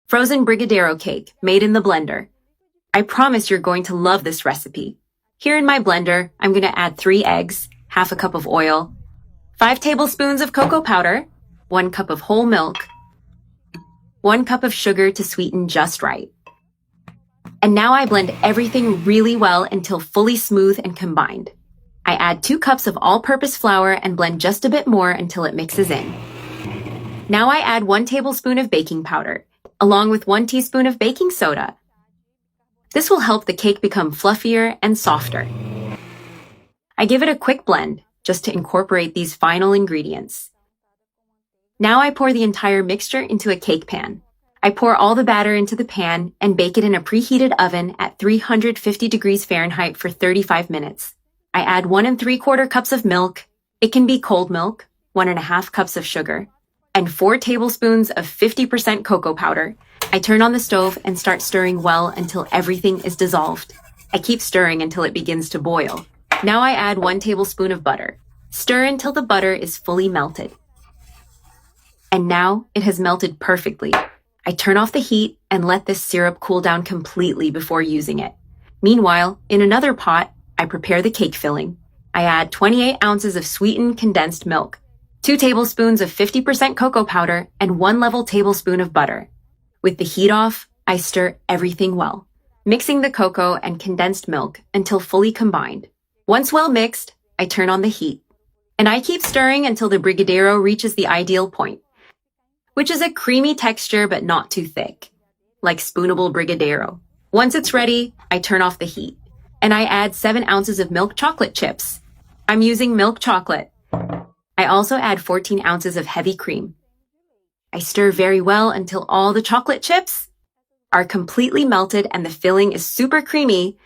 Frozen brigadeiro cake made in the blender. I promise you're going to love this recipe. Here in my blender, I'm going to add 3 eggs, half a cup of oil, 5 tablespoons of cocoa powder, 1 cup of whole milk, 1 cup of sugar to sweeten just right. And now I blend everything really well until fully smooth and combined. I add 2 cups of all-purpose flour and blend just a bit more until it mixes in. Now I add 1 tablespoon of baking powder, along with 1 teaspoon of baking soda. This will help the cake become fluffier and softer. I give it a quick blend, just to incorporate these final ingredients. Now I pour the entire mixture into a cake pan. I pour all the batter into the pan and bake it in a preheated oven at 350 degrees Fahrenheit for 35 minutes. I add 1 3/4 cups of milk. It can be cold milk, 1 1/2 cups of sugar, and 4 tablespoons of 50% cocoa powder. I turn on the stove and start stirring well until everything is dissolved. I keep stirring until it begins to boil. Now I add 1 tablespoon of butter. Stir until the butter is fully melted. And now it has melted perfectly. I turn off the heat and let this syrup cool down completely before using it. Meanwhile, in another pot, I prepare the cake filling. I add 28 ounces of sweetened condensed milk, 2 tablespoons of 50% cocoa powder, and 1 level tablespoon of butter. With the heat off, I stir everything well, mixing the cocoa and condensed milk until fully combined. Once well mixed, I turn on the heat. And I keep stirring until the brigadeiro reaches the ideal point, which is a creamy texture but not too thick, like spoonable brigadeiro. Once it's ready, I turn off the heat. And I add 7 ounces of milk chocolate chips. I'm using milk chocolate. I also add 14 ounces of heavy cream. I stir very well until all the chocolate chips are completely melted and the filling is super creamy,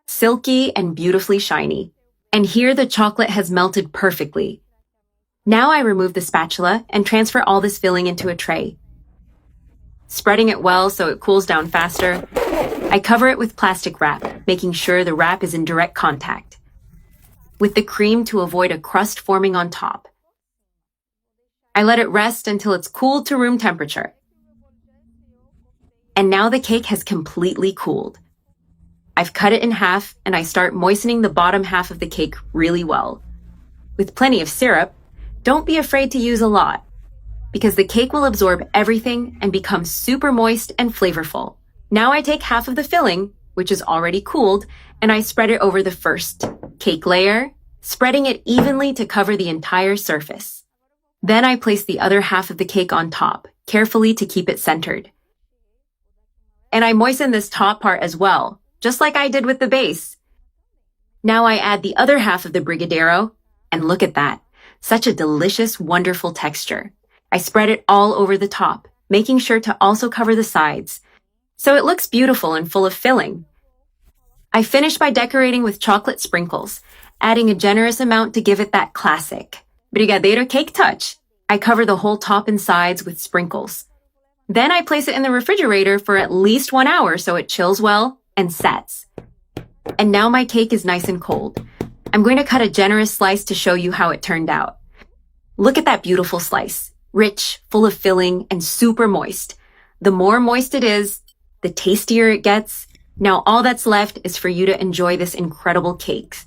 silky, and beautifully shiny. And here the chocolate has melted perfectly. Now I remove the spatula and transfer all this filling into a tray. Spreading it well so it cools down faster, I cover it with plastic wrap, making sure the wrap is in direct contact with the cream to avoid a crust forming on top. I let it rest until it's cooled to room temperature. And now the cake has completely cooled. I've cut it in half and I start moistening the bottom half of the cake really well. With plenty of syrup, don't be afraid to use a lot, because the cake will absorb everything and become super moist and flavorful. Now I take half of the filling, which is already cooled, and I spread it over the first cake layer, spreading it evenly to cover the entire surface. Then I place the other half of the cake on top, carefully to keep it centered. And I moisten this top part as well, just like I did with the base. Now I add the other half of the brigadeiro, and look at that. Such a delicious, wonderful texture. I spread it all over the top, making sure to also cover the sides, so it looks beautiful and full of filling. I finish by decorating with chocolate sprinkles, adding a generous amount to give it that classic brigadeiro cake touch. I cover the whole top and sides with sprinkles. Then I place it in the refrigerator for at least 1 hour so it chills well and sets. And now my cake is nice and cold. I'm going to cut a generous slice to show you how it turned out. Look at that beautiful slice. Rich, full of filling, and super moist. The more moist it is, the tastier it gets. Now all that's left is for you to enjoy this incredible cake.